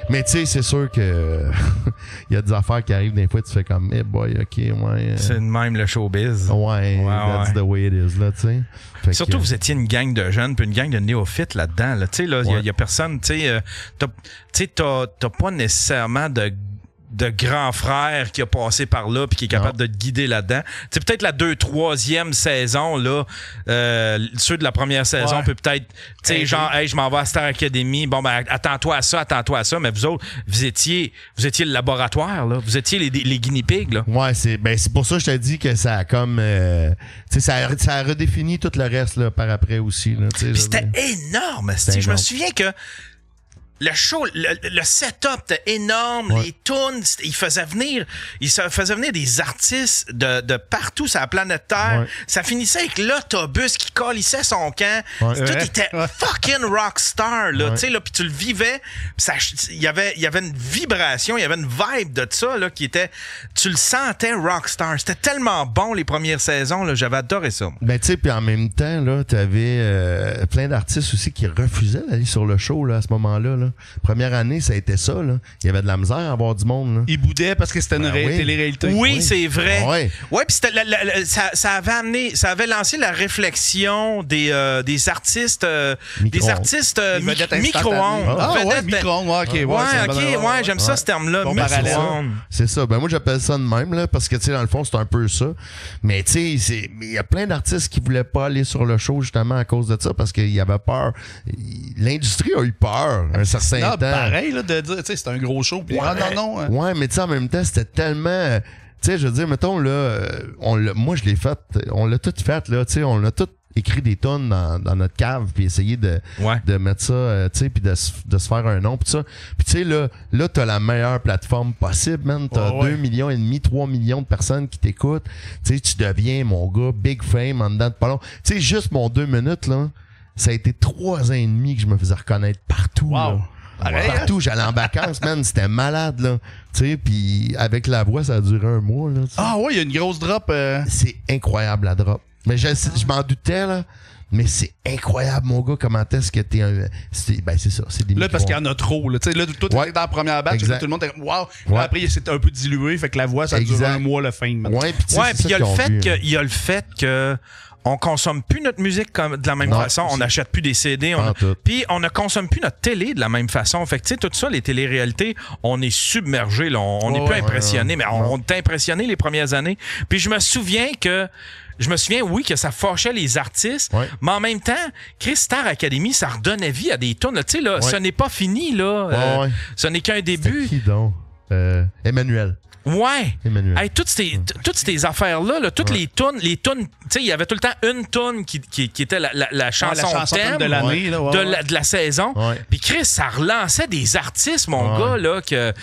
Mais tu sais, c'est sûr que il y a des affaires qui arrivent des fois, tu fais comme, hey boy, ok, ouais. C'est de même le showbiz. Ouais, that's the way it is, là, tu sais. Surtout, vous étiez une gang de jeunes, puis une gang de néophytes là-dedans. Là. Tu sais, là, il y a personne, tu sais, t'as pas nécessairement de grand frère qui a passé par là puis qui est capable de te guider là-dedans. C'est peut-être la 2-3e saison là, ceux de la première saison peut peut-être, tu sais, genre, hey, je m'en vais à Star Academy. Bon ben attends-toi à ça. Mais vous autres, vous étiez le laboratoire là, vous étiez les guinea pigs là. Ouais, c'est pour ça que je te dis que ça a comme, tu sais, ça a redéfini tout le reste là par après aussi là. Puis c'était énorme. Je me souviens que le show, le setup était énorme, les tunes, il faisait venir des artistes de partout sur la planète Terre. Ouais. Ça finissait avec l'autobus qui colissait son camp. Ouais. Tout était fucking rockstar, là, tu sais, là, puis tu le vivais, il y avait une vibration, il y avait une vibe de ça, là, qui était, tu le sentais rockstar. C'était tellement bon les premières saisons, là, j'avais adoré ça. Ben, tu sais, puis en même temps, là, t'avais plein d'artistes aussi qui refusaient d'aller sur le show, là, à ce moment-là, là. Première année, ça a été ça, là. Il y avait de la misère à avoir du monde, là. Ils boudaient parce que c'était une télé-réalité. Oui, c'est vrai. Ouais, puis ça avait lancé la réflexion des artistes micro-ondes. Micro-ondes, OK, j'aime ça, ce terme-là, micro-ondes. C'est ça. Ben moi, j'appelle ça de même, là, parce que, tu sais, dans le fond, c'est un peu ça. Mais, tu sais, il y a plein d'artistes qui voulaient pas aller sur le show, justement, à cause de ça, parce qu'il y avait peur. L'industrie a eu peur un certain temps. Pareil, là, de dire, tu sais, c'est un gros show. Puis, non. Ouais, mais tu sais, en même temps, c'était tellement... Tu sais, je veux dire, mettons, là, moi, je l'ai fait, on l'a tout fait, là, tu sais, on a tout écrit des tonnes dans notre cave, puis essayer de mettre ça, tu sais, puis de se faire un nom, puis ça. Puis tu sais, là, t'as la meilleure plateforme possible, man. T'as 2,5 millions, 3 millions de personnes qui t'écoutent. Tu sais, tu deviens, mon gars, big fame en dedans de pas long. Tu sais, juste mon 2 minutes, là, ça a été 3 ans et demi que je me faisais reconnaître partout, là. Partout, j'allais en vacances, man, c'était malade, là. Tu sais, puis avec la voix, ça a duré 1 mois, là. T'sais. Ah ouais, il y a une grosse drop. C'est incroyable, la drop. Mais je m'en doutais, là. Mais c'est incroyable, mon gars, comment est-ce que t'es un... c'est ça, c'est des là, parce qu'il y en a trop, là. Tu sais, là, tout est dans la première batch, tout le monde est wow. Là, après, c'est un peu dilué, fait que la voix, ça dure 1 mois, le fin. Ouais, puis il y a le fait que on consomme plus notre musique de la même façon, on n'achète plus des CD, puis on ne consomme plus notre télé de la même façon. Fait que tu sais, tout ça, les téléréalités, on est submergé, là, on n'est plus impressionné, mais on était impressionné les premières années. Puis je me souviens, oui, que ça fâchait les artistes, mais en même temps, Chris Star Academy, ça redonnait vie à des tunes. Tu sais, là, ce n'est pas fini, là. Ce n'est qu'un début. Qui donc? Emmanuel. Ouais. Hey, toutes ces affaires-là, toutes les tunes, tu sais, il y avait tout le temps une tune qui était la chanson thème de l'année, de la saison. Puis Chris, ça relançait des artistes, mon gars, là, que,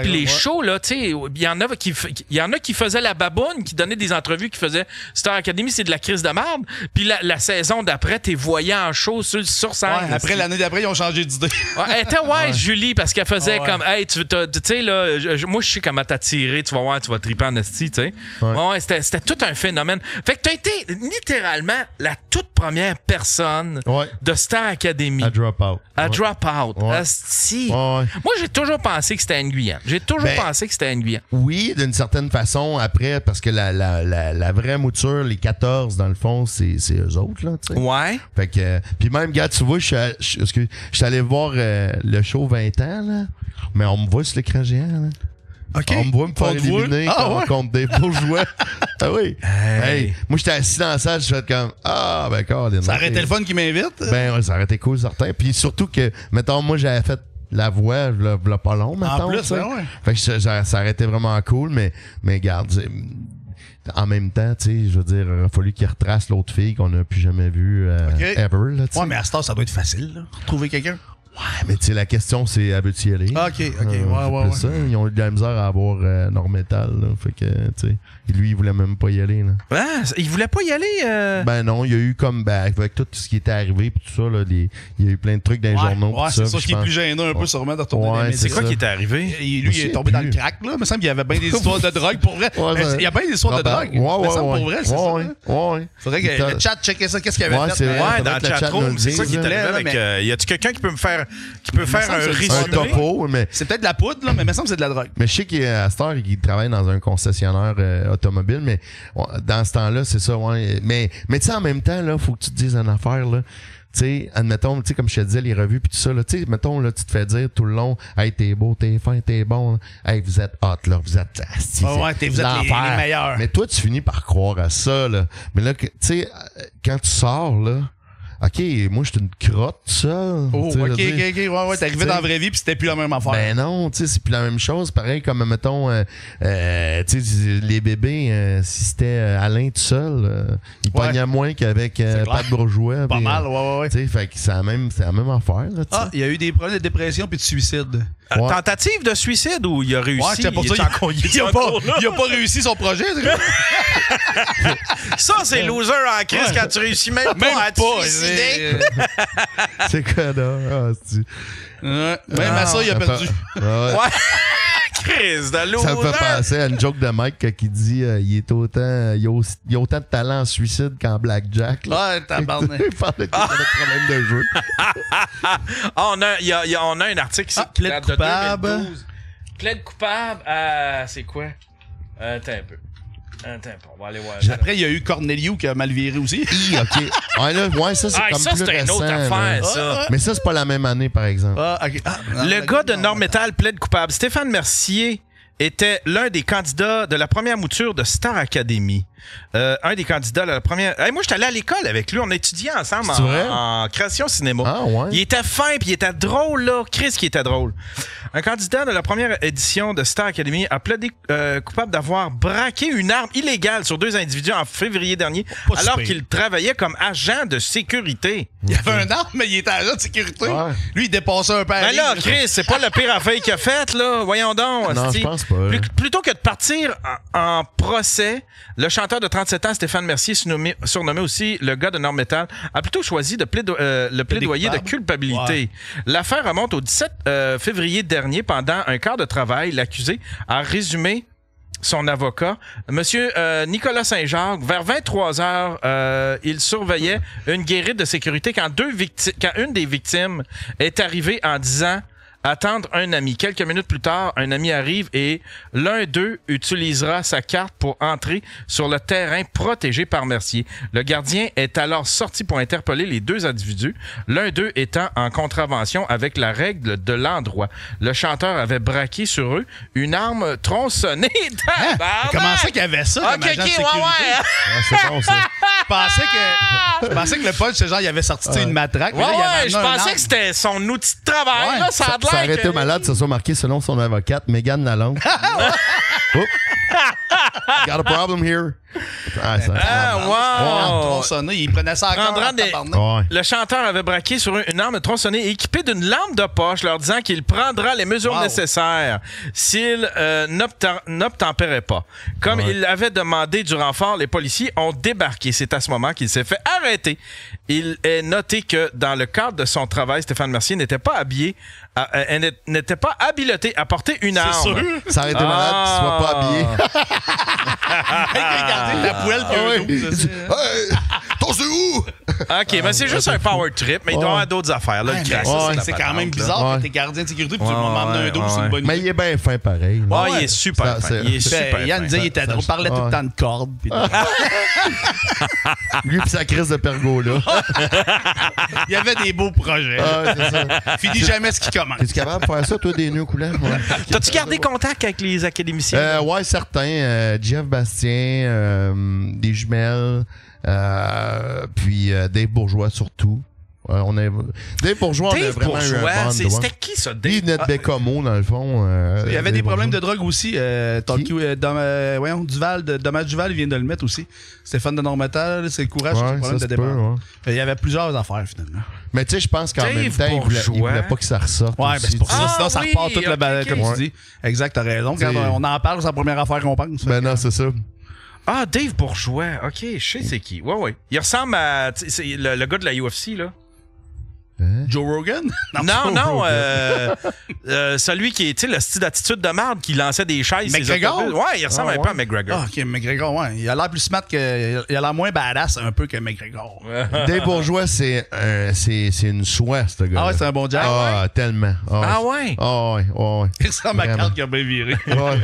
puis les shows, là, tu sais, il y en a qui faisaient la baboune, qui donnaient des entrevues, qui faisaient Star Academy, c'est de la crise de merde. Puis la saison d'après, t'es voyais en show sur scène. Après, l'année d'après, ils ont changé d'idée. Elle était Julie, parce qu'elle faisait comme, hey, tu sais, là, moi, je sais comment t'attirer. Tu vas voir, tu vas triper en esti, tu sais. C'était tout un phénomène. Fait que t'as été littéralement la toute première personne de Star Academy. À drop out. Asti. Moi, j'ai toujours pensé que c'était Anne Guyane. Oui, d'une certaine façon, après, parce que la vraie mouture, les 14, dans le fond, c'est eux autres, là, tu sais. Ouais. Fait que, puis même, gars, tu vois, je suis allé voir le show 20 ans, là, mais on me voit sur l'écran géant, là. Okay. On me voit me faire éliminer contre des bourgeois. Ah oui. Hey. Moi, j'étais assis dans la salle, je fais comme Colin. Ça aurait été le fun qui m'invite. Ben, ça aurait été cool, certain. Puis surtout que, mettons, moi, j'avais fait la voix, v'là pas long, mettons. En plus, Fait que ça aurait été vraiment cool, mais regarde, en même temps, tu sais, je veux dire, il a fallu qu'il retrace l'autre fille qu'on n'a plus jamais vue ever, là, ouais, mais à ce temps, ça doit être facile, là. Trouver quelqu'un. Ouais, mais tu sais, la question, c'est à veux-tu y aller? OK. Ouais. Ça, ils ont eu de la misère à avoir Normétal, là. Fait que, tu sais, lui, il voulait même pas y aller, là. Ah, il voulait pas y aller? Ben non, il y a eu comme, avec tout ce qui était arrivé pis tout ça, là, il y a eu plein de trucs dans les journaux. Ouais, c'est ça qui est plus gênant un peu, sûrement, de retourner dans les médias. C'est quoi qui était arrivé? Lui, il est tombé dans le crack, là. Il me semble qu'il y avait bien des histoires de drogue, pour vrai. Il y a bien des histoires de drogue. Il me semble, pour vrai, c'est ça. Ouais. Faudrait que le chat checker ça, qu'est-ce qu'il y avait fait. Ouais, dans le chatroom, c'est ça qui est arrivé avec... Y a-tu quelqu'un qui peut me faire faire un résumé. Un topo, mais... C'est peut-être de la poudre, là, mais il me semble que c'est de la drogue. Mais je sais qu'à cette heure, il travaille dans un concessionnaire automobile, mais dans ce temps-là, c'est ça, ouais. Mais tu sais, en même temps, là, faut que tu te dises une affaire, là. Tu sais, admettons, tu sais, comme je te disais, les revues pis tout ça, là, tu sais, mettons, là, tu te fais dire tout le long, hey, t'es beau, t'es fin, t'es bon, hey, vous êtes hot, là, vous êtes, vous êtes les meilleurs. Mais toi, tu finis par croire à ça, là. Mais là, tu sais, quand tu sors, là, OK, moi, j'étais une crotte, ça. Oh, OK, ouais, t'es arrivé dans la vraie vie puis c'était plus la même affaire. Ben non, tu sais, c'est plus la même chose. Pareil comme, mettons, tu sais, les bébés, si c'était Alain tout seul, il pognait moins qu'avec Pat Bourgeois. Pas mal, ouais. Tu sais, fait que c'est la même affaire, là, Ah, il y a eu des problèmes de dépression puis de suicide. Ouais. Tentative de suicide ou il a réussi? Ouais, pour ça, il a pas réussi son projet. Ça, c'est loser en crise quand tu réussis même pas à te suicider. C'est quoi, là? Même à ça, il a perdu. Ouais. Crise de loser. Ça me fait penser à une joke de Mike qui dit il est autant il a autant de talent en suicide qu'en blackjack. Ouais, tabarnak. Il parle de problème de jeu. On a un article ici. Plaide coupable. 2012. Plaide coupable c'est quoi? Attends un peu. On va aller voir. Après, il y a eu Corneliu qui a mal viré aussi. Ouais, ça, c'est comme plus c'est une autre récent, affaire, ça. Mais ça, c'est pas la même année, par exemple. Le gars de Nord-Métal plaide coupable. Stéphane Mercier était l'un des candidats de la première mouture de Star Academy. Un des candidats de la première... Hey, moi, j'étais allé à l'école avec lui. On étudiait ensemble en création cinéma. Ah, ouais. Il était fin puis il était drôle, là. Chris qui était drôle. Un candidat de la première édition de Star Academy a plaidé coupable d'avoir braqué une arme illégale sur 2 individus en février dernier, alors qu'il travaillait comme agent de sécurité. Il y avait un arme, mais il était agent de sécurité. Ouais. Lui, il dépassait un peu. Mais là, Chris, c'est pas le pire affaire qu'il a fait, là. Voyons donc. Non, je pense pas. Plutôt que de partir en procès, le chanteur de 37 ans, Stéphane Mercier, surnommé aussi le gars de Nord-Métal, a plutôt choisi le plaidoyer de culpabilité. Ouais. L'affaire remonte au 17 février dernier. Pendant un quart de travail, l'accusé a résumé son avocat, Monsieur Nicolas Saint-Jacques, vers 23 heures, il surveillait une guérite de sécurité quand une des victimes est arrivée en disant attendre un ami. Quelques minutes plus tard, un ami arrive et l'un d'eux utilisera sa carte pour entrer sur le terrain protégé par Mercier. Le gardien est alors sorti pour interpeller les 2 individus, l'un d'eux étant en contravention avec la règle de l'endroit. Le chanteur avait braqué sur eux une arme tronçonnée. Comment ça qu'il y avait ça comme agent de sécurité? C'est bon, ça. Je pensais que le punch, c'est genre, il avait sorti une matraque. Je pensais que c'était son outil de travail. Là, ça aurait été malade, ça soit marqué selon son avocate, Mégane Lalonde. Got a problem here. Wow! Il prenait ça encore. Le chanteur avait braqué sur une arme tronçonnée équipée d'une lampe de poche, leur disant qu'il prendra les mesures nécessaires s'il n'obtempérait pas. Comme il avait demandé du renfort, les policiers ont débarqué. C'est à ce moment qu'il s'est fait arrêter. Il est noté que dans le cadre de son travail, Stéphane Mercier n'était pas habilité à porter une arme. C'est sûr. Ça aurait été malade qu'il soit pas habillé. Regardez la poêle t'en sais où? OK, mais c'est juste un power trip, mais il doit y avoir d'autres affaires. Là, c'est quand même bizarre que t'es gardien de sécurité puis tu vas m'emmener un dos, c'est une bonne idée. Mais il est bien fin pareil. Il est super fin. Yann disait qu'il était drôle, parlait tout le temps de cordes. Lui pis sa crise de pergola. Il y avait des beaux projets. C'est ça. Finis jamais ce qui commence. Es-tu capable de faire ça, toi, des nœuds coulants? T'as-tu gardé contact avec les académiciens? Ouais, certains. Jeff Bastien, des jumelles, puis Dave Bourgeois surtout. Dave Bourgeois, on a vraiment eu un bond. C'était qui ça, Dave? Il venait de Bécomo, dans le fond. Il y avait des problèmes de drogue aussi. Duval, Dommage Duval, il vient de le mettre aussi. Stéphane de Nord-Métal, c'est le courage, c'est le problème de dépendance. Il y avait plusieurs affaires, finalement. Mais tu sais, je pense qu'en même temps, il voulait pas que ça ressorte. Ouais, c'est pour ça. Sinon, ça repart toute la balle, comme tu dis. Exact, t'as raison. Quand on en parle, c'est la première affaire qu'on pense. Ben non, c'est ça. Ah, Dave Bourgeois. OK, je sais c'est qui. Ouais. Il ressemble à le gars de la UFC, là. Joe Rogan? Non, celui qui est, tu sais, le style d'attitude de merde qui lançait des chaises. McGregor? Ouais, il ressemble un peu à McGregor. Ah, ok, McGregor, ouais. Il a l'air plus smart que. Il a l'air moins badass un peu que McGregor. Dave Bourgeois, c'est une soie, ce gars. Ah ouais, c'est un bon jack. Ah, tellement. Ah ouais? Ah ouais, ouais. Il ressemble à ma carte qui a bien viré. Ouais.